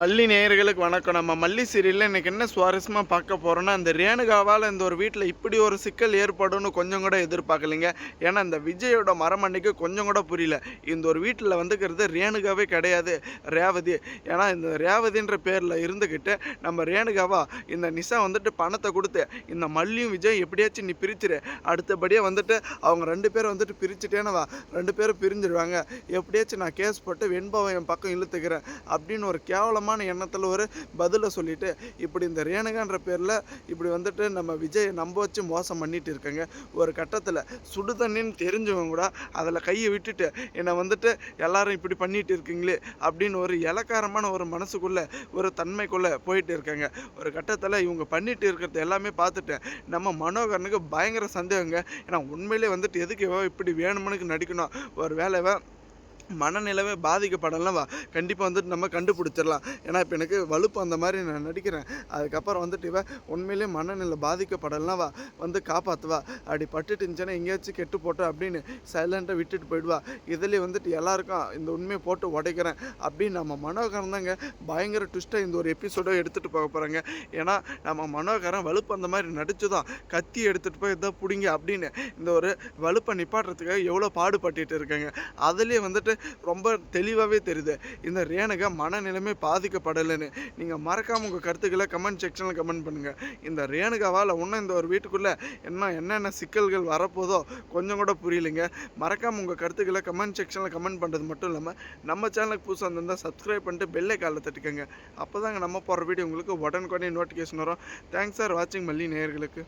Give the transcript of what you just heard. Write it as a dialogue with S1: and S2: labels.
S1: மல்லி நேயர்களுக்கு வணக்கம். நம்ம மல்லி சீரியல்ல இன்னைக்கு என்ன சுவாரஸ்யமா பார்க்க போறோம்னா, அந்த ரேணுகாவால இந்த ஒரு வீட்ல இப்படி ஒரு சிக்கல் ஏற்படும்னு கொஞ்சம் கூட எதிர்பார்க்கலைங்க. ஏன்னா, இந்த விஜயோட மரமண்டைக்கு கொஞ்சம் கூட புரியல. இந்த ஒரு வீட்ல வந்துக்கிறது ரேணுகாவே கிடையாது, ரேவதி. ஏன்னா, இந்த ரேவதின்ற பேர்ல இருந்துகிட்டு, நம்ம ரேணுகாவா இந்த நிஷா வந்துட்டு பணத்த குடுத்து, இந்த மல்லியும் விஜயும் எப்படியாச்சும் நீ பிரிச்சுரு. அடுத்தபடியா வந்துட்டு அவங்க 2 பேரும் வந்துட்டு பிரிச்சுட்டேன்னு வா, 2 பேரும் பிரிஞ்சிருவாங்க. எப்படியாச்சும் நான் கேஸ் போட்டு வெண்பாவ என் பக்கம் இழுத்துக்கிறேன். அப்படின்னு ஒரு கேவலமான எண்ணத்துல ஒரு பதில சொல்லிட்டு, இப்படி இந்த ரேணுகான்ற பேர்ல இப்படி வந்துட்டு நம்ம விஜய நம்ப வச்சு மோசம் பண்ணிட்டு இருக்கங்க. ஒரு கட்டத்துல சுடு தண்ணின்னு தெரிஞ்சவங்க கூட அதுல கைய விட்டுட்டு, என்ன வந்துட்டு எல்லாரும் இப்படி பண்ணிட்டு இருக்கீங்களே அப்படின்னு ஒரு இளக்காரமான ஒரு மனசுக்குள்ள, ஒரு தன்மைக்குள்ள போயிட்டு இருக்கங்க. ஒரு கட்டத்துல இவங்க பண்ணிட்டு இருக்கிறது எல்லாமே பார்த்துட்டேன். நம்ம மனோகரனுக்கு பயங்கர சந்தேகங்க. ஏன்னா உண்மையிலே வந்துட்டு எதுக்கு இவ இப்படி வேணும்னு நடிக்கணும்? ஒரு வேளை இவ மனநிலைமை பாதிக்கப்படலாம் கண்டிப்பாக வந்துட்டு நம்ம கண்டுபிடிச்சிடலாம். ஏன்னா இப்போ எனக்கு வலுப்பு அந்த மாதிரி நான் நடிக்கிறேன். அதுக்கப்புறம் வந்துட்டு உண்மையிலே மனநிலை பாதிக்கப்படலாம் வந்து காப்பாற்றுவா. அப்படி பட்டுட்டு இருந்துச்சுன்னா எங்கேயாச்சும் கெட்டு போட்டோம் அப்படின்னு சைலண்ட்டாக விட்டுட்டு போயிடுவா. இதுலேயே வந்துட்டு எல்லாருக்கும் இந்த உண்மையை போட்டு உடைக்கிறேன் அப்படின்னு நம்ம மனோகரன் தாங்க பயங்கர ட்விஸ்ட்டாக இந்த ஒரு எபிசோடை எடுத்துகிட்டு போக போகிறாங்க. ஏன்னா நம்ம மனோகரன் வலுப்பு அந்த மாதிரி நடிச்சு தான் கத்தி எடுத்துகிட்டு போய் இதை பிடிங்க அப்படின்னு இந்த ஒரு வலுப்பை நிப்பாட்டுறதுக்காக எவ்வளோ பாடுபட்டுட்டு இருக்காங்க. அதுலேயே வந்துட்டு ரொம்ப தெளிவாகவே தெரியுது இந்த ரேணுகா மனநிலைமை பாதிக்கப்படலைன்னு. நீங்கள் மறக்காமல் உங்கள் கருத்துக்களை கமெண்ட் செக்ஷனில் கமெண்ட் பண்ணுங்கள். இந்த ரேணுகாவால் இன்னும் இந்த ஒரு வீட்டுக்குள்ளே என்னென்ன சிக்கல்கள் வரப்போதோ கொஞ்சம் கூட புரியலைங்க. மறக்காமல் உங்கள் கருத்துக்களை கமெண்ட் செக்ஷனில் கமெண்ட் பண்ணுறது மட்டும் இல்லாமல் நம்ம சேனலுக்கு புதுசாக இருந்தால் சப்ஸ்கிரைப் பண்ணிட்டு பெல்லை காலில் தட்டிக்கோங்க. அப்போ தாங்க நம்ம போகிற வீடியோ உங்களுக்கு உடனுக்குடனே நோட்டிஃபிகேஷன் வரும். தேங்க்ஸ் ஃபார் வாட்சிங் மல்லி நேயர்களுக்கு.